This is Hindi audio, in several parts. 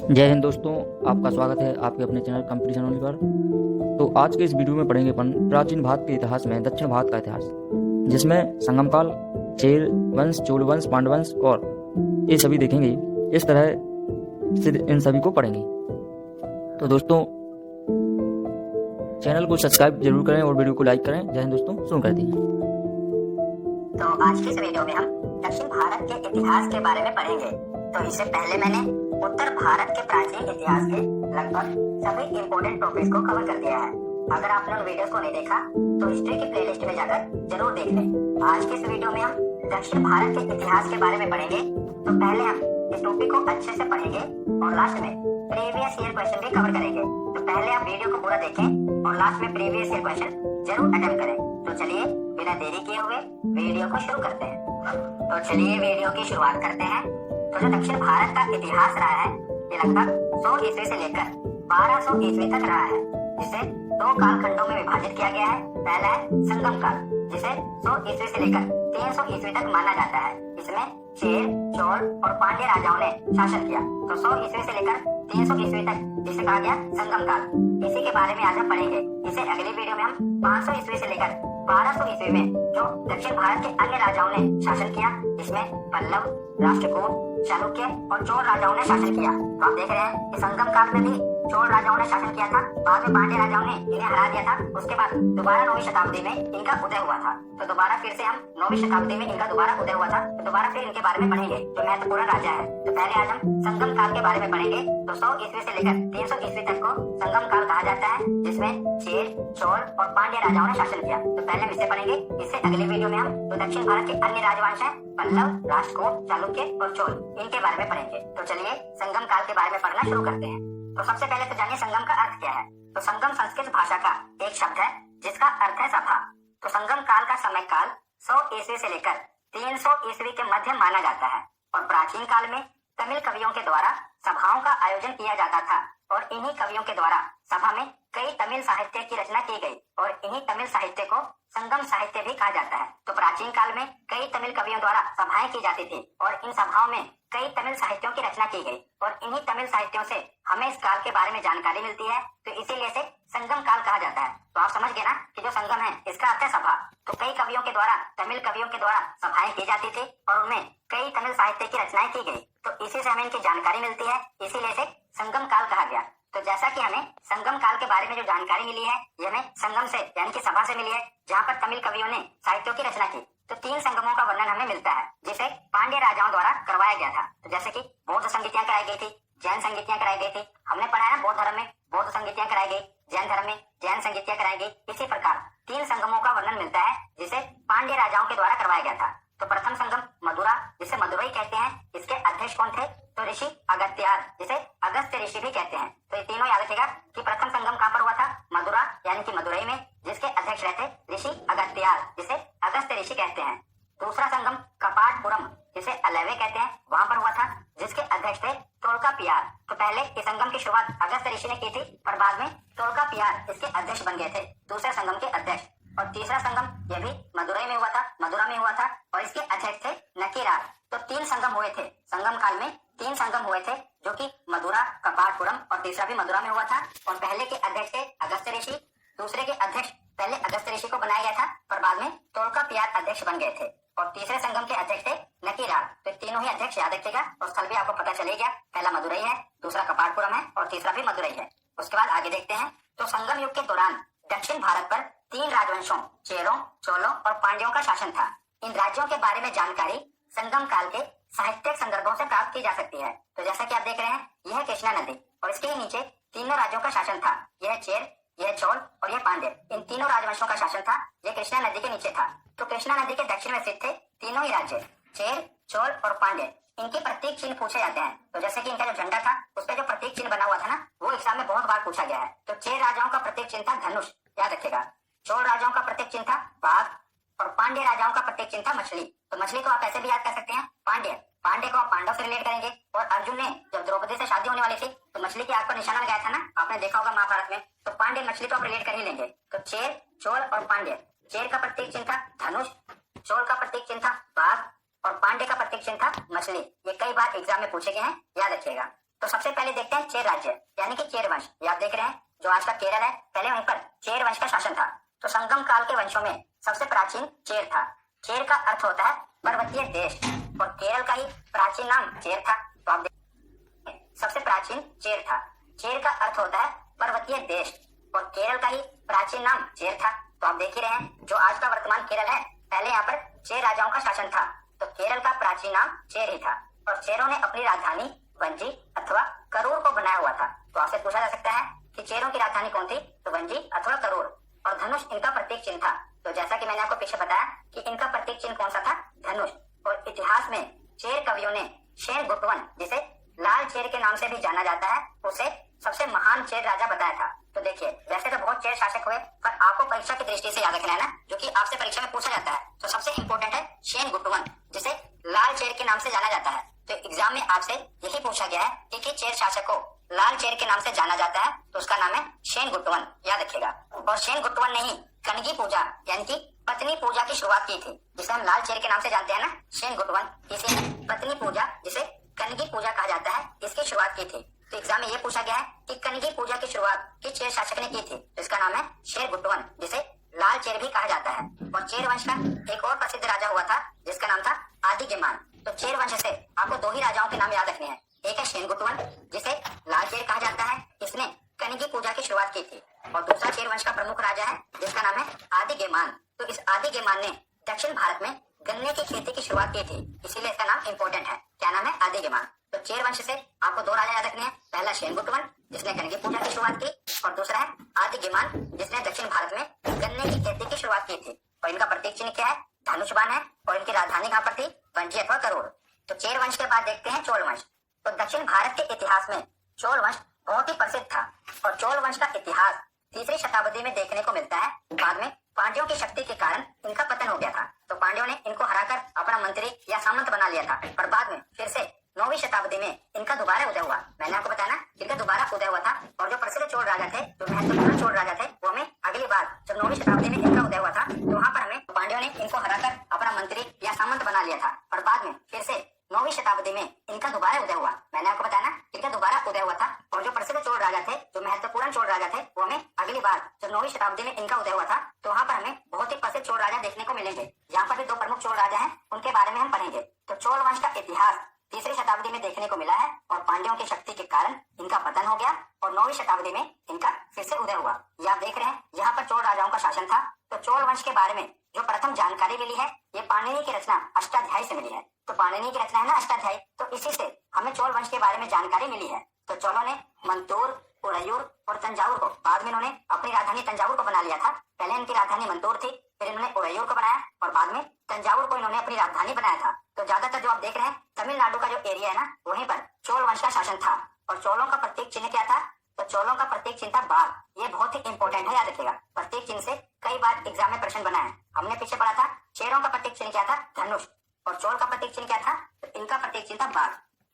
जय हिंद दोस्तों। आपका स्वागत है आपके अपने चैनल कंपटीशन ओनली पर। तो आज के इस वीडियो में पढ़ेंगे अपन प्राचीन भारत के इतिहास में दक्षिण भारत का इतिहास, जिसमें संगम काल, चेर वंश, चोल वंश, पांडव वंश और ये सभी देखेंगे। इस तरह से इन सभी को पढ़ेंगे। तो दोस्तों चैनल को सब्सक्राइब जरूर करें और वीडियो को लाइक करें। जय हिंद दोस्तों, शुरू करते हैं। तो आज की इस वीडियो में हम दक्षिण भारत के इतिहास के बारे में पढ़ेंगे। तो इससे पहले मैंने उत्तर भारत के प्राचीन इतिहास के लगभग सभी इंपोर्टेंट टॉपिक्स को कवर कर दिया है। अगर आपने उन वीडियोस को नहीं देखा तो हिस्ट्री की प्लेलिस्ट में जाकर जरूर देख लें। आज के इस वीडियो में हम दक्षिण भारत के इतिहास के बारे में पढ़ेंगे। तो पहले हम इस टॉपिक को अच्छे से पढ़ेंगे और लास्ट में प्रीवियस ईयर क्वेश्चन भी कवर करेंगे। तो पहले आप वीडियो को पूरा देखें और लास्ट में प्रीवियस ईयर क्वेश्चन जरूर अटेम्प्ट करें। तो चलिए बिना देरी किए हुए वीडियो को शुरू करते हैं। तो चलिए वीडियो की शुरुआत करते हैं। तो जो दक्षिण भारत का इतिहास रहा है ये लगभग 100 ईस्वी से लेकर 1200 ईस्वी तक रहा है, जिसे दो कालखंडों में विभाजित किया गया है। पहला है संगम काल, जिसे 100 ईस्वी से लेकर 300 ईस्वी तक माना जाता है। इसमें चेर, चोल और पांड्य राजाओं ने शासन किया। तो 100 ईस्वी से लेकर 300 ईस्वी तक जिसे कहा गया संगम काल। इसी के बारे में आज हम पढ़ेंगे। इसे अगली वीडियो में हम 500 ईस्वी से लेकर 1200 ईस्वी में जो दक्षिण भारत के अन्य राजाओं ने शासन किया, इसमें पल्लव, राष्ट्रकूट, चालुक्य और चोल राजाओं ने शासन किया। तो आप देख रहे हैं कि संगम काल में भी चोल राजाओं ने शासन किया था, बाद में पांड्य राजाओं ने इन्हें हरा दिया था। उसके बाद दोबारा 9वीं शताब्दी में इनका उदय हुआ था। तो दोबारा फिर से हम 9वीं शताब्दी में इनका दोबारा उदय हुआ था। तो दोबारा फिर इनके बारे में पढ़ेंगे जो महत्वपूर्ण राजा है। तो पहले आज हम संगम काल के बारे में पढ़ेंगे। तो 100 ईस्वी से लेकर 300 ईस्वी तक को संगम काल कहा जाता है, जिसमें चेर, चोल और पांड्य राजाओं ने शासन किया। तो पहले हम इसे पढ़ेंगे। इससे अगली वीडियो में हम जो दक्षिण भारत के अन्य राजवंश है, पल्लव, राष्ट्रकूट, चालुक्य और चोल, इनके बारे में पढ़ेंगे। तो चलिए संगम काल के बारे में पढ़ना शुरू करते हैं। तो सबसे पहले तो जानिए संगम का अर्थ क्या है। तो संगम संस्कृत भाषा का एक शब्द है जिसका अर्थ है सभा। तो संगम काल का समय काल 100 ईस्वी से लेकर 300 ईस्वी के मध्य माना जाता है और प्राचीन काल में तमिल कवियों के द्वारा सभाओं का आयोजन किया जाता था और इन्हीं कवियों के द्वारा सभा में कई तमिल साहित्य की रचना की गई और इन्हीं तमिल साहित्य को संगम साहित्य भी कहा जाता है। तो प्राचीन काल में कई तमिल कवियों द्वारा सभाएं की जाती थी और इन सभाओं में कई तमिल साहित्यों की रचना की गई और इन्हीं तमिल साहित्यों से हमें इस काल के बारे में जानकारी मिलती है। तो इसीलिए इसे संगम काल कहा जाता है। तो आप समझ गए ना कि जो संगम है इसका अर्थ है सभा। तो कई कवियों के द्वारा, तमिल कवियों के द्वारा सभाएं की जाती थी और उनमें कई तमिल साहित्य की रचनाएं की गई। तो इसी से हमें इनकी जानकारी मिलती है, इसीलिए इसे संगम काल कहा गया। तो जैसा कि हमें संगम काल के बारे में जो जानकारी मिली है ये हमें संगम से यानी कि सभा से मिली है, जहाँ पर तमिल कवियों ने साहित्यों की रचना की। तो 3 संगमों का वर्णन हमें मिलता है जिसे पांड्य राजाओं द्वारा करवाया गया था। तो जैसे कि बौद्ध संगीतियां कराई गई थी, जैन संगीतियां कराई गई थी। हमने पढ़ा है ना बौद्ध धर्म में बौद्ध संगीतियां कराई गई, जैन धर्म में जैन संगीतियां कराई गई। इसी प्रकार 3 संगमों का वर्णन मिलता है जिसे पांड्य राजाओं के द्वारा करवाया गया था। तो प्रथम संगम मदुरा, जिसे मदुरई कहते हैं, इसके अध्यक्ष कौन थे? तो ऋषि अगस्त्यार, जिसे अगस्त्य ऋषि भी कहते हैं। तो ये तीनों याद रखिएगा कि प्रथम संगम कहाँ पर हुआ था? मदुरा यानी कि मदुरई में, जिसके अध्यक्ष रहते ऋषि अगस्त्यार, जिसे अगस्त्य ऋषि कहते हैं। दूसरा संगम कपाटपुरम, जिसे अलेवे कहते हैं, वहां पर हुआ था, जिसके अध्यक्ष थे तोल्कापियार। तो पहले इस संगम की शुरुआत अगस्त्य ऋषि ने की थी, पर बाद में तोल्कापियार इसके अध्यक्ष बन गए थे, दूसरे संगम के अध्यक्ष। और तीसरा संगम यह भी मदुरई में हुआ था, मदुरा में हुआ था और इसके अध्यक्ष थे नकीरार। तो 3 संगम हुए थे संगम काल में, 3 संगम हुए थे जो कि मदुरा, कपाटपुरम और तीसरा भी मदुरा में हुआ था। और पहले के अध्यक्ष थे अगस्त्य ऋषि, दूसरे के अध्यक्ष पहले अगस्त्य ऋषि को बनाया गया था पर बाद में तोल्कापियार अध्यक्ष बन गए थे और तीसरे संगम के अध्यक्ष थे नकीरार। तो तीनों ही अध्यक्ष याद रखिएगा और स्थल भी आपको पता चलेगा। पहला मदुरई है, दूसरा कपाटपुरम है और तीसरा भी मदुरई है। उसके बाद आगे देखते हैं। तो संगम युग के दौरान दक्षिण भारत पर 3 राजवंशों चेरों, चोलों और पांड्यों का शासन था। इन राज्यों के बारे में जानकारी संगम काल के साहित्यिक संदर्भों से प्राप्त की जा सकती है। तो जैसा कि आप देख रहे हैं यह कृष्णा नदी और इसके ही नीचे तीनों राज्यों का शासन था। यह चेर, यह चोल और यह पांड्य, इन तीनों राजवंशों का शासन था। यह कृष्णा नदी के नीचे था। तो कृष्णा नदी के दक्षिण में स्थित थे तीनों ही राज्य चेर, चोल और पांड्य। इनके प्रतीक चिन्ह पूछे जाते हैं। तो जैसे कि इनका जो झंडा था उस पर जो प्रतीक चिन्ह बना हुआ था ना, वो एग्जाम में बहुत बार पूछा गया है। तो चेर राजाओं का प्रतीक चिन्ह था धनुष, याद रखिएगा। चोल राजाओं का प्रतीक चिन्ह था बाघ और पांड्य राजाओं का प्रतीक चिन्ह था मछली। तो मछली को आप ऐसे भी याद कर सकते हैं पांड्य। पांड्य को आप पांडव से रिलेट करेंगे। और अर्जुन ने जब द्रौपदी से शादी होने वाली थी तो मछली की आग पर निशाना लगाया था ना, आपने देखा होगा महाभारत में। तो पांड्य मछली को आप रिलेट कर ही लेंगे। तो चेर, चोल और पांड्य। चेर का प्रतीक चिन्ह था धनुष, चोल का प्रतीक चिन्ह था बाघ और पांड्य का प्रतीक चिन्ह था मछली। ये कई बार एग्जाम में पूछे गए हैं, याद रखिएगा। तो सबसे पहले देखते हैं चेर राज्य यानी कि चेर वंश। ये आप देख रहे हैं जो आज का केरल है, पहले वहीं पर चेर वंश का शासन था। तो संगम काल के वंशों में सबसे प्राचीन चेर था। चेर का अर्थ होता है पर्वतीय देश और केरल का ही प्राचीन नाम चेर था। तो आप देखिए सबसे प्राचीन चेर था। चेर का अर्थ होता है पर्वतीय देश और केरल का ही प्राचीन नाम चेर था। तो आप देख ही रहे हैं जो आज का वर्तमान केरल है, पहले यहाँ पर चेर राजाओं का शासन था। तो केरल का प्राचीन नाम चेर ही था और चेरों ने अपनी राजधानी वंजी अथवा करूर को बनाया हुआ था। तो आपसे पूछा जा सकता है कि चेरों की राजधानी कौन थी, तो वंजी अथवा करूर, और धनुष इनका प्रतीक चिन्ह था। तो जैसा कि मैंने आपको पीछे बताया कि इनका प्रतीक चिन्ह कौन सा था, धनुष। और इतिहास में चेर कवियों ने शेर गुटवन, जिसे लाल चेर के नाम से भी जाना जाता है, उसे सबसे महान चेर राजा बताया था। तो देखिए वैसे तो बहुत चेर शासक हुए, पर आपको परीक्षा की दृष्टि से याद रखना है ना, जो कि आपसे परीक्षा में पूछा जाता है। तो सबसे इंपॉर्टेंट है शेर गुटवन, जिसे लाल चेर के नाम से जाना जाता है। तो एग्जाम में आपसे यही पूछा गया है कि चेर शासक को लाल चेर के नाम से जाना जाता है, तो उसका नाम है शेन गुटवन, याद रखिएगा। और शेन गुटवन ने ही कनगी पूजा यानी कि पत्नी पूजा की शुरुआत की थी, जिसे हम लाल चेर के नाम से जानते हैं ना, शेन गुटवन। इसी पत्नी पूजा, जिसे कनगी पूजा कहा जाता है, इसकी शुरुआत की थी। तो एग्जाम में ये पूछा गया है कि कनगी पूजा की शुरुआत किस चेर शासक ने की थी, तो इसका नाम है शेर गुटवन, जिसे लाल चेर भी कहा जाता है। और चेर वंश का एक और प्रसिद्ध राजा हुआ था जिसका नाम था आदिगेमान। तो चेर वंश से आपको दो ही राजाओं के नाम याद रखने हैं। एक है शेन गुटवन, जिसे लाल चेर कहा जाता है, इसने कनगी पूजा की शुरुआत की थी। और दूसरा चेर वंश का प्रमुख राजा है जिसका नाम है आदिगेमान। तो इस आदिगेमान ने दक्षिण भारत में गन्ने की खेती की शुरुआत की थी, इसीलिए इसका नाम इंपॉर्टेंट है। क्या नाम है, आदिगेमान। तो चेर वंश से आपको दो राजा याद रखने हैं, पहला शेन गुटवन जिसने कनगी पूजा की शुरुआत की, और दूसरा है आदिगेमान जिसने दक्षिण भारत में गन्ने की खेती की शुरुआत की थी। और इनका प्रतीक चिन्ह क्या है, धनुष्बाण है, और इनकी राजधानी कहाँ पर थी, वंजी अथवा करूर। तो चेर वंश के बाद देखते हैं चोल वंश। तो दक्षिण भारत के इतिहास में चोल वंश बहुत ही प्रसिद्ध था और चोल वंश का इतिहास 3री शताब्दी में देखने को मिलता है। बाद में पांड्यों की शक्ति के कारण इनका पतन हो गया था। तो पांड्यों ने इनको हराकर अपना मंत्री या सामंत बना लिया था, पर बाद में फिर से 9वीं शताब्दी में इनका दोबारा उदय हुआ। मैंने आपको बताया ना, इनका दोबारा उदय हुआ था। और जो प्रसिद्ध चोल राजा थे, जो महत्वपूर्ण चोल राजा थे, वो हमें अगली बार जब 9वीं शताब्दी में इनका उदय हुआ था, तो वहां पर हमें पांड्यों ने इनको हराकर अपना मंत्री या सामंत बना लिया था। और बाद में फिर से 9वीं शताब्दी में इनका दोबारा उदय हुआ। मैंने आपको बताया ना, इनका दोबारा उदय हुआ था। और जो प्रसिद्ध चोल राजा थे, जो महत्वपूर्ण चोल राजा थे, वो हमें अगली बार जब 9वीं शताब्दी में इनका उदय हुआ था, तो वहां पर हमें बहुत ही प्रसिद्ध चोल राजा देखने को मिलेंगे। यहाँ पर भी दो प्रमुख चोल राजा हैं, उनके बारे में हम पढ़ेंगे। तो चोल वंश का इतिहास 3री शताब्दी में देखने को मिला है और पांड्यों की शक्ति के कारण इनका पतन हो गया और 9वीं शताब्दी में इनका फिर से उदय हुआ। ये आप देख रहे हैं, यहाँ पर चोल राजाओं का शासन था। तो चोल वंश के बारे में जो प्रथम जानकारी मिली है, ये पाणिनि की रचना अष्टाध्यायी से मिली है। तो पाणिनि की रचना है ना अष्टाध्यायी, तो इसी से हमें चोल वंश के बारे में जानकारी मिली है। तो चोलों ने मंतूर, उरयूर और तंजावुर को, बाद में इन्होंने अपनी राजधानी तंजावुर को बना लिया था। पहले इनकी राजधानी मंतूर थी, फिर इन्होंने उरयूर को बनाया और बाद में तंजावुर को इन्होंने अपनी राजधानी बनाया था। तो ज्यादातर जो आप देख रहे हैं तमिलनाडु का जो एरिया है ना, वहीं पर चोल वंश का शासन था। और चोलों का प्रतीक चिन्ह क्या था, तो चोलों का प्रतीक चिन्ह था बाघ। ये बहुत ही इंपॉर्टेंट है, याद रखिएगा। प्रतीक चिन्ह से कई बार एग्जाम में प्रश्न बना है। हमने पीछे पढ़ा था चेरों का प्रतीक चिन्ह क्या था, धनुष, और चोल का प्रतीक चिन्ह क्या था, तो इनका प्रतीक चिन्ह था बाघ।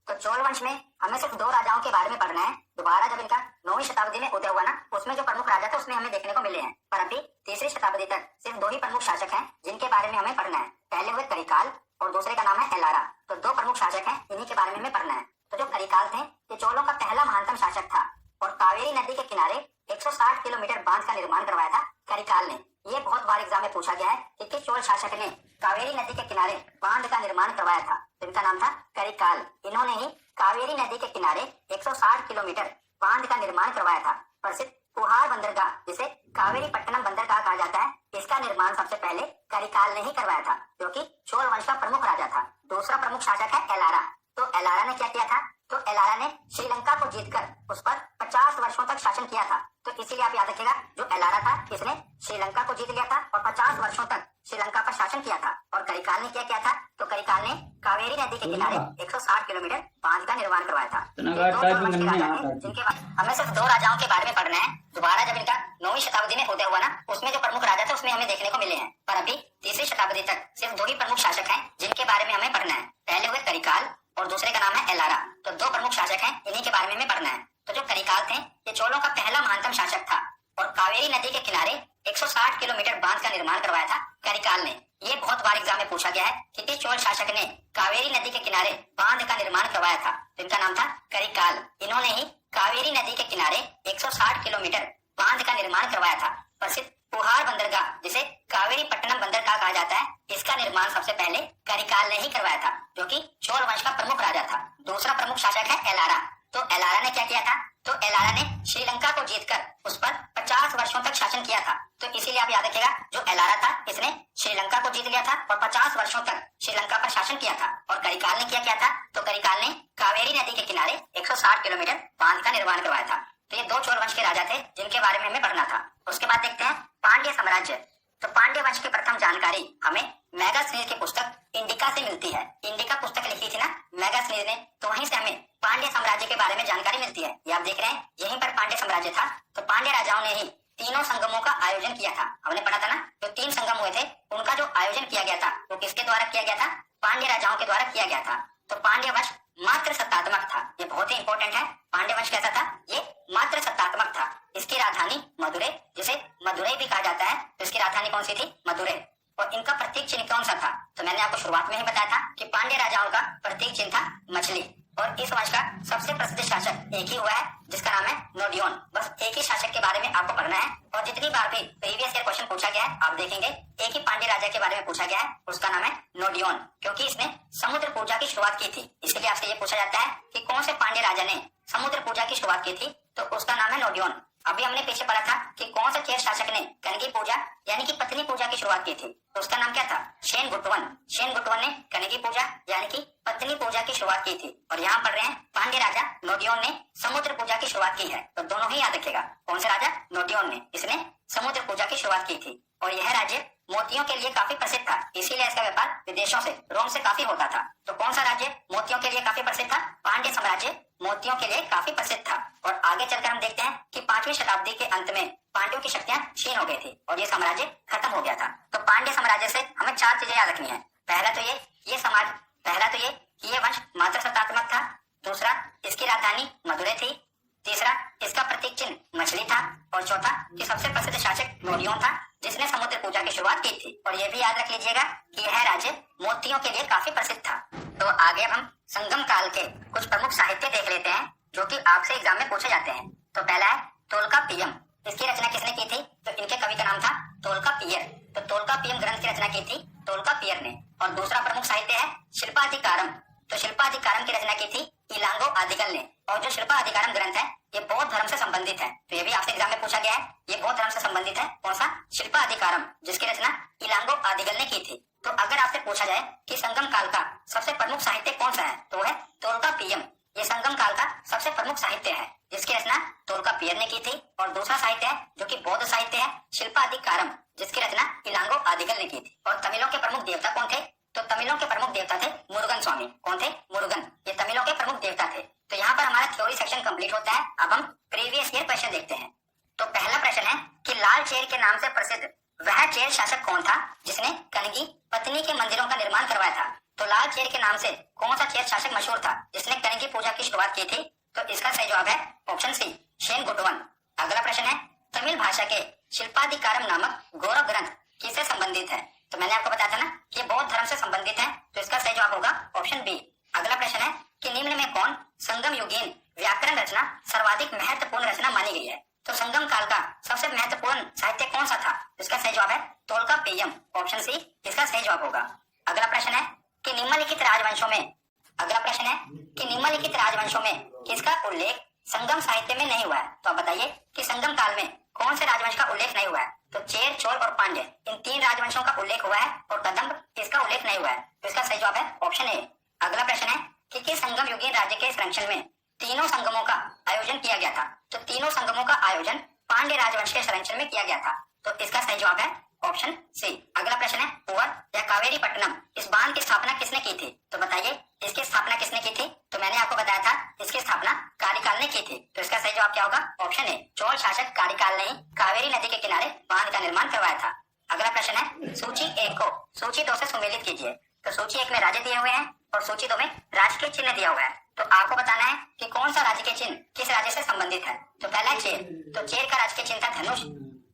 तो चोल वंश में हमें सिर्फ दो राजाओं के बारे में पढ़ना है। दोबारा जब इनका 9वीं शताब्दी में उदय हुआ ना, उसमें जो प्रमुख राजा थे उसमें हमें देखने को मिले हैं। पर अभी 3री शताब्दी तक सिर्फ दो ही प्रमुख शासक हैं जिनके बारे में हमें पढ़ना है। पहले हुए करिकाल और दूसरे का नाम है एलारा। तो दो प्रमुख शासक हैं, इन्हीं के बारे में हमें पढ़ना है। तो जो करिकाल थे, ये चोलों का पहला महानतम शासक था और कावेरी नदी के किनारे 160 किलोमीटर बांध का निर्माण करवाया था करिकाल ने। ये बहुत बार एग्जाम में पूछा गया है कि किस चोल शासक ने कावेरी नदी के किनारे बांध का निर्माण करवाया था, तो इनका नाम था करिकाल। इन्होंने ही कावेरी नदी के किनारे 160 किलोमीटर बांध का निर्माण करवाया था। प्रसिद्ध कुहार बंदरगाह, जिसे कावेरी पट्टनम बंदरगाह कहा जाता है, इसका निर्माण सबसे पहले करिकाल ने ही करवाया था, जो कि चोल वंश का प्रमुख राजा था। दूसरा प्रमुख शासक है एलारा। तो एलारा ने क्या किया था, तो एलारा ने श्रीलंका को जीतकर उस पर 50 वर्षों तक शासन किया था। तो इसीलिए आप याद रखिएगा, जो एलारा था इसने श्रीलंका को जीत लिया था और 50 वर्षों तक श्रीलंका पर शासन किया था। और करिकाल ने क्या किया था, तो करिकाल ने कावेरी नदी के किनारे 160 किलोमीटर बांध का निर्माण करवाया था। जिनके हमें सिर्फ दो राजाओं के बारे में पढ़ना है। दोबारा जब इनका 9वीं शताब्दी में उदय हुआ ना, उसमें जो प्रमुख राजा थे उसमें हमें देखने को मिले हैं। पर अभी 3री शताब्दी तक सिर्फ दो ही प्रमुख शासक हैं जिनके बारे में हमें पढ़ना है। पहले हुए करिकाल और दूसरे का नाम है एलारा। तो दो प्रमुख शासक हैं, इन्हीं के बारे में हमें पढ़ना है। तो जो करिकाल थे, ये चोलों का पहला महानतम शासक था और कावेरी नदी के किनारे 160 किलोमीटर बांध का निर्माण करवाया था करिकाल ने। ये बहुत बार एग्जाम में पूछा गया है कि किस चोल शासक ने कावेरी नदी के किनारे बांध का निर्माण करवाया था। तो इनका नाम था करिकाल। इन्होंने ही कावेरी नदी के किनारे 160 किलोमीटर बांध का निर्माण करवाया था। प्रसिद्ध पुहार बंदरगाह, जिसे कावेरी पट्टनम बंदरगाह कहा जाता है, इसका निर्माण सबसे पहले करिकाल ने ही करवाया था, जो कि चोल वंश का प्रमुख राजा था। दूसरा प्रमुख शासक है एलारा। तो एलारा ने क्या किया था? तो एलारा ने श्रीलंका को जीतकर उस पर 50 वर्षों तक शासन किया था। तो इसीलिए आप याद रखिएगा, जो एलारा था इसने श्रीलंका को जीत लिया था और 50 वर्षों तक श्रीलंका पर शासन किया था। और करिकाल ने क्या किया था? तो करिकाल ने कावेरी नदी के किनारे 160 किलोमीटर बांध का निर्माण करवाया था। तो ये 2 चोल वंश के राजा थे जिनके बारे में हमें पढ़ना था। उसके बाद देखते हैं पांड्य साम्राज्य। तो पांड्य वंश की प्रथम जानकारी हमें मैगस्थनीज की पुस्तक इंडिका से मिलती है। इंडिका पुस्तक लिखी थी ना मैगस्थनीज ने, तो वहीं से हमें पांड्य साम्राज्य के बारे में जानकारी मिलती है। ये आप देख रहे हैं, यहीं पर पांड्य साम्राज्य था। तो पांड्य राजाओं ने ही तीनों संगमों का आयोजन किया था। हमने पढ़ा था ना, जो 3 संगम हुए थे उनका जो आयोजन किया गया था वो किसके द्वारा किया गया था? पांड्य राजाओं के द्वारा किया गया था। तो पांड्य वंश मात्र सत्तात्मक था। ये बहुत ही इंपॉर्टेंट है। पांड्य वंश कैसा था? ये मात्र सत्तात्मक था। इसकी राजधानी मदुरै, जिसे मदुरै भी कहा जाता है, तो इसकी राजधानी कौन सी थी? मदुरै। और इनका प्रतीक चिन्ह कौन सा था? तो मैंने आपको शुरुआत में ही बताया था कि पांड्य राजाओं का प्रतीक चिन्ह था मछली। और इस वंश का सबसे प्रसिद्ध शासक एक ही हुआ है, जिसका नाम है नोडियोन। बस एक ही शासक के बारे में आपको पढ़ना है। और जितनी बार भी प्रीवियस ईयर क्वेश्चन पूछा गया है, आप देखेंगे एक ही पांड्य राजा के बारे में पूछा गया है, उसका नाम है नोडियोन, क्योंकि इसने समुद्र पूजा की शुरुआत की थी। इसलिए आपसे ये पूछा जाता है कि कौन से पांड्य राजा ने समुद्र पूजा की शुरुआत की थी, तो उसका नाम है नोडियोन। अभी हमने पीछे पढ़ा था कि कौन सा चेर शासक ने कनगी पूजा यानी कि पत्नी पूजा की शुरुआत की थी, तो उसका नाम क्या था? शेनगुट्टवन। शेनगुट्टवन ने कनगी पूजा यानी कि पत्नी पूजा की शुरुआत की थी। और यहाँ पढ़ रहे हैं पांड्य राजा नोडियोन ने समुद्र पूजा की शुरुआत की है। तो दोनों ही याद रखेगा, कौन से राजा? नोडियोन ने, इसने समुद्र पूजा की शुरुआत की थी। और यह राज्य मोतियों के लिए काफी प्रसिद्ध था, इसीलिए इसका व्यापार विदेशों से, रोम से काफी होता था। तो कौन सा राज्य मोतियों के लिए काफी प्रसिद्ध था? पांड्य साम्राज्य मोतियों के लिए काफी प्रसिद्ध था। और आगे चलकर हम देखते हैं कि 5वीं शताब्दी के अंत में पांड्यों की शक्तियां क्षीण हो गई थी और ये साम्राज्य खत्म हो गया था। तो पांड्य साम्राज्य से हमें 4 चीजें याद रखनी है। पहला तो ये कि ये वंश मात्र सत्तात्मक था। दूसरा, इसकी राजधानी मदुरै थी। तीसरा, इसका प्रतीक चिन्ह मछली था। और चौथा, कि सबसे प्रसिद्ध शासक नोडियोन था, जिसने समुद्र पूजा की शुरुआत की थी। और ये भी याद रख लीजिएगा कि यह राज्य मोतियों के लिए काफी प्रसिद्ध था। तो आगे हम संगम काल के कुछ प्रमुख साहित्य देख लेते हैं, जो कि आपसे एग्जाम में पूछे जाते हैं। तो पहला है तोल्काप्पियम। इसकी रचना किसने की थी? तो इनके कवि का नाम था तोल्काप्पियर। तो तोल्काप्पियम ग्रंथ की रचना की थी तोल्काप्पियर ने। और दूसरा प्रमुख साहित्य है शिल्पाधिकारम। तो शिल्पाधिकारम की रचना की थी इलांगो आदिगल ने। और जो शिल्पाधिकारम ग्रंथ है ये बौद्ध धर्म से संबंधित है। तो ये भी आपसे एग्जाम में पूछा गया है, ये बौद्ध धर्म से संबंधित है। कौन सा? शिल्पाधिकारम, जिसकी रचना इलांगो आदिगल ने की थी। तो अगर आपसे पूछा जाए कि संगम काल का सबसे प्रमुख साहित्य कौन सा है, तो वो है तोल्काप्पियम। ये संगम काल का सबसे प्रमुख साहित्य है, जिसकी रचना तोल्काप्पियर ने की थी। और दूसरा साहित्य है जो कि बौद्ध साहित्य है, शिल्पाधिकारम, जिसकी रचना इलांगो आदिगल ने की थी। और तमिलों के प्रमुख देवता कौन थे? तो तमिलों के प्रमुख देवता थे मुरुगन स्वामी। कौन थे? मुरुगन। ये तमिलों के प्रमुख देवता थे। तो यहाँ पर हमारा थ्योरी सेक्शन कंप्लीट होता है। अब हम प्रीवियस ईयर क्वेश्चन देखते हैं। तो पहला प्रश्न है कि लाल चेर के नाम से प्रसिद्ध वह चेर शासक कौन था जिसने कनगी पत्नी के मंदिरों का निर्माण करवाया था? तो लाल चेर के नाम से कौन सा चेर शासक मशहूर था जिसने कनगी पूजा की शुरुआत की थी? तो इसका सही जवाब है ऑप्शन सी, शेनगुट्टवन। अगला प्रश्न है तमिल भाषा के शिल्पाधिकारम नामक गौरव ग्रंथ किससे संबंधित है? तो मैंने आपको बताया था ना कि बौद्ध धर्म से संबंधित है, तो इसका सही जवाब होगा ऑप्शन बी। अगला प्रश्न है कि निम्न में कौन संगम युगीन व्याकरण रचना सर्वाधिक महत्वपूर्ण रचना मानी गई है? तो संगम काल का सबसे महत्वपूर्ण साहित्य कौन सा था? इसका सही जवाब है तोल्काप्पियम, ऑप्शन सी इसका सही जवाब होगा। अगला प्रश्न है कि निम्नलिखित राजवंशों में किसका उल्लेख संगम साहित्य में नहीं हुआ है? तो आप बताइए कि संगम काल में कौन से राजवंश का उल्लेख नहीं हुआ है? तो चेर, चोल और पांड्य, इन 3 राजवंशों का उल्लेख हुआ है और कदंब इसका उल्लेख नहीं हुआ है। तो इसका सही जवाब है ऑप्शन ए। अगला प्रश्न है कि किस संगम युगीन राज्य के संरक्षण में तीनों संगमों का आयोजन किया गया था? तो तीनों संगमों का आयोजन पांड्य राजवंश के संरक्षण में किया गया था। तो इसका सही जवाब है ऑप्शन सी। अगला प्रश्न है पुवर या कावेरी पट्टनम, इस बांध की स्थापना किसने की थी? तो बताइए इसकी स्थापना किसने की थी? तो मैंने आपको बताया था इसकी स्थापना कारिकाल ने की थी। तो इसका सही जवाब क्या होगा? ऑप्शन ए, चोल शासक कारिकाल ने ही कावेरी नदी के किनारे बांध का निर्माण करवाया था। अगला प्रश्न है सूची 1 को सूची 2 से सुमेलित कीजिए। तो सूची 1 में राज्य दिए हुए हैं और सूची 2 में राष्ट्र के चिन्ह दिया हुआ है। तो आपको बताना है कि कौन सा राज्य के चिन्ह किस राज्य से संबंधित है। तो पहला है चेर। तो चेर का राज्य के चिन्ह था धनुष।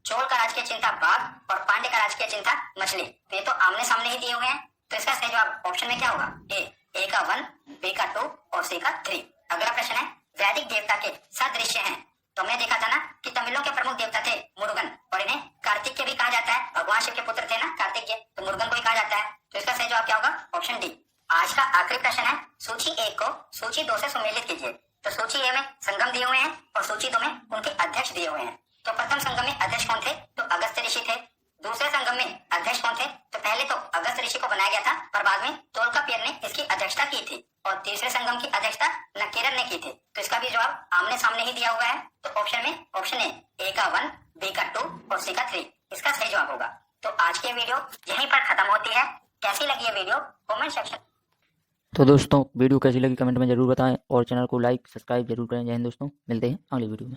चोल का राजकीय चिन्ह था बाघ और पांड्य का राजकीय चिन्ह था मछली। तो ये तो आमने सामने ही दिए हुए हैं, तो इसका सही जवाब ऑप्शन में क्या होगा? ए का 1, बी का 2 और सी का 3। अगला प्रश्न है, वैदिक देवता के सदृश्य हैं। तो हमने देखा था ना कि तमिलों के प्रमुख देवता थे मुरुगन, और इन्हें कार्तिक भी कहा जाता है। भगवान शिव के पुत्र थे ना कार्तिक, तो मुरुगन को भी कहा जाता है। तो इसका सही जवाब क्या होगा? Option D. आज का आखिरी प्रश्न है, सूची 1 को सूची 2 से सुमेलित कीजिए। तो सूची ए में संगम दिए हुए हैं और सूची 2 में उनके अध्यक्ष दिए हुए हैं। तो प्रथम संगम में अध्यक्ष कौन थे? तो अगस्त्य ऋषि थे। दूसरे संगम में अध्यक्ष कौन थे? तो पहले तो अगस्त्य ऋषि को बनाया गया था, पर बाद में तोल्काप्पियर ने इसकी अध्यक्षता की थी। और तीसरे संगम की अध्यक्षता नकेरन ने की थी। तो इसका भी जवाब आमने सामने ही दिया हुआ है। तो ऑप्शन में ऑप्शन ए का 1, बी का 2 और सी का 3 इसका सही जवाब होगा। तो आज की वीडियो यहीं पर खत्म होती है। कैसी लगी ये वीडियो कमेंट सेक्शन। तो दोस्तों वीडियो कैसी लगी कमेंट में जरूर बताएं और चैनल को लाइक सब्सक्राइब जरूर करें। जय हिंद दोस्तों, मिलते हैं अगली वीडियो में।